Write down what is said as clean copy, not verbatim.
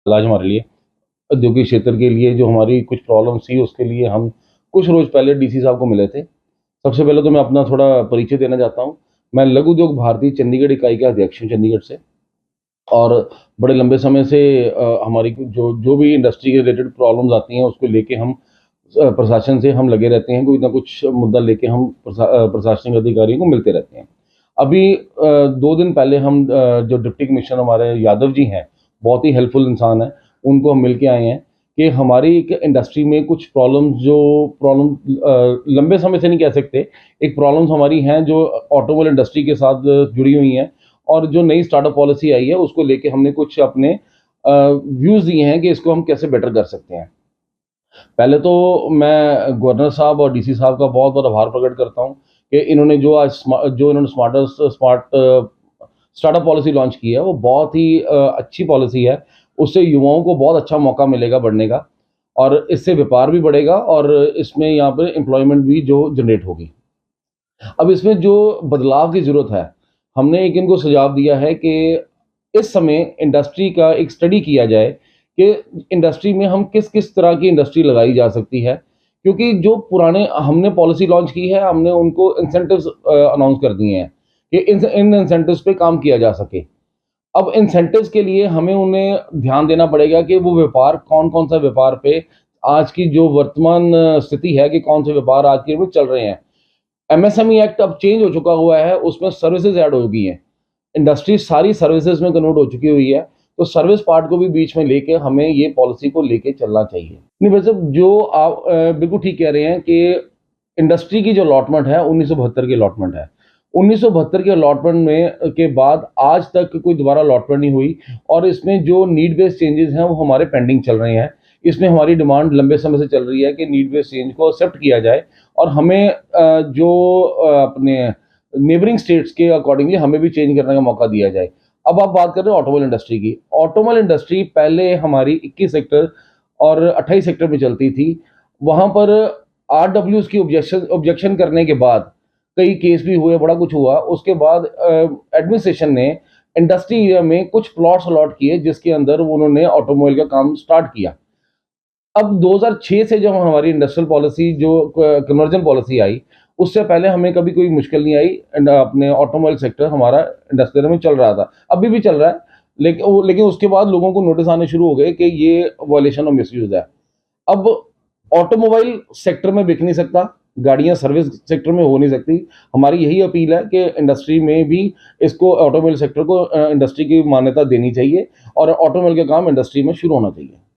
इलाज हमारे लिए औद्योगिक क्षेत्र के लिए जो हमारी कुछ प्रॉब्लम्स थी उसके लिए हम कुछ रोज़ पहले डीसी साहब को मिले थे। सबसे पहले तो मैं अपना थोड़ा परिचय देना चाहता हूँ। मैं लघु उद्योग भारती चंडीगढ़ इकाई का अध्यक्ष हूँ चंडीगढ़ से। और बड़े लंबे समय से हमारी जो जो भी इंडस्ट्री के रिलेटेड प्रॉब्लम्स आती हैं उसको लेके हम प्रशासन से हम लगे रहते हैं, कोई ना कुछ मुद्दा लेके हम प्रशासनिक अधिकारियों को मिलते रहते हैं। अभी 2 दिन पहले हम जो डिप्टी कमिश्नर हमारे यादव जी हैं, बहुत ही हेल्पफुल इंसान हैं, उनको हम मिल के आए हैं कि हमारी एक इंडस्ट्री में कुछ प्रॉब्लम लंबे समय से नहीं कह सकते, एक प्रॉब्लम्स हमारी हैं जो ऑटोमोबाइल इंडस्ट्री के साथ जुड़ी हुई हैं। और जो नई स्टार्टअप पॉलिसी आई है उसको लेके हमने कुछ अपने व्यूज़ दिए हैं कि इसको हम कैसे बेटर कर सकते हैं। पहले तो मैं गवर्नर साहब और डीसी साहब का बहुत-बहुत आभार प्रकट करता हूँ कि इन्होंने जो इन्होंने स्मार्ट स्टार्टअप पॉलिसी लॉन्च की है, वो बहुत ही अच्छी पॉलिसी है। उससे युवाओं को बहुत अच्छा मौका मिलेगा बढ़ने का और इससे व्यापार भी बढ़ेगा और इसमें यहाँ पे एम्प्लॉयमेंट भी जो जनरेट होगी। अब इसमें जो बदलाव की ज़रूरत है, हमने एक इनको सुझाव दिया है कि इस समय इंडस्ट्री का एक स्टडी किया जाए कि इंडस्ट्री में हम किस-किस तरह की इंडस्ट्री लगाई जा सकती है। क्योंकि जो पुराने हमने पॉलिसी लॉन्च की है, हमने उनको इंसेंटिव्स अनाउंस कर दिए हैं कि इन इंसेंटिव्स पे काम किया जा सके। अब इंसेंटिव्स के लिए हमें उन्हें ध्यान देना पड़ेगा कि वो व्यापार कौन-कौन सा व्यापार पे आज की जो वर्तमान स्थिति है कि कौन से व्यापार आज के में चल रहे हैं। एमएसएमई एक्ट अब चेंज हो चुका हुआ है, उसमें सर्विसेज ऐड हो गई हैं। इंडस्ट्री सारी सर्विसेज में कन्वर्ट हो चुकी हुई है, तो सर्विस पार्ट को भी बीच में लेके हमें ये पॉलिसी को लेके चलना चाहिए। नहीं वैसे जो आप बिल्कुल ठीक कह रहे हैं कि इंडस्ट्री की जो अलॉटमेंट है 1972 की अलॉटमेंट है। 1972 के अलॉटमेंट में के बाद आज तक कोई दोबारा अलॉटमेंट नहीं हुई और इसमें जो नीड बेस्ड चेंजेस हैं वो हमारे पेंडिंग चल रहे हैं। इसमें हमारी डिमांड लंबे समय से चल रही है कि नीड बेस्ड चेंज को एक्सेप्ट किया जाए और हमें अपने नेबरिंग स्टेट्स के अकॉर्डिंगली हमें भी चेंज करने का मौका दिया जाए। अब आप बात कर रहे हो ऑटोमोबाइल इंडस्ट्री की। ऑटोमोबाइल इंडस्ट्री पहले हमारी 21 सेक्टर और 28 सेक्टर में चलती थी। वहाँ पर आरडब्ल्यूज़ की ऑब्जेक्शन करने के बाद कई केस भी हुए, बड़ा कुछ हुआ। उसके बाद एडमिनिस्ट्रेशन ने इंडस्ट्री एरिया में कुछ प्लॉट्स अलॉट किए जिसके अंदर उन्होंने ऑटोमोबाइल का काम स्टार्ट किया। अब 2006 से जब हमारी इंडस्ट्रियल पॉलिसी जो कन्वर्जन पॉलिसी आई, उससे पहले हमें कभी कोई मुश्किल नहीं आई एंड अपने ऑटोमोबाइल सेक्टर हमारा इंडस्ट्रियल में चल रहा था, अभी भी चल रहा है। लेकिन उसके बाद लोगों को नोटिस आने शुरू हो गए कि ये वायलेशन और मिसयूज़ है। अब ऑटोमोबाइल सेक्टर में बिक नहीं सकता, गाड़ियाँ सर्विस सेक्टर में हो नहीं सकती। हमारी यही अपील है कि इंडस्ट्री में भी इसको ऑटोमोबाइल सेक्टर को इंडस्ट्री की मान्यता देनी चाहिए और ऑटोमोबाइल का काम इंडस्ट्री में शुरू होना चाहिए।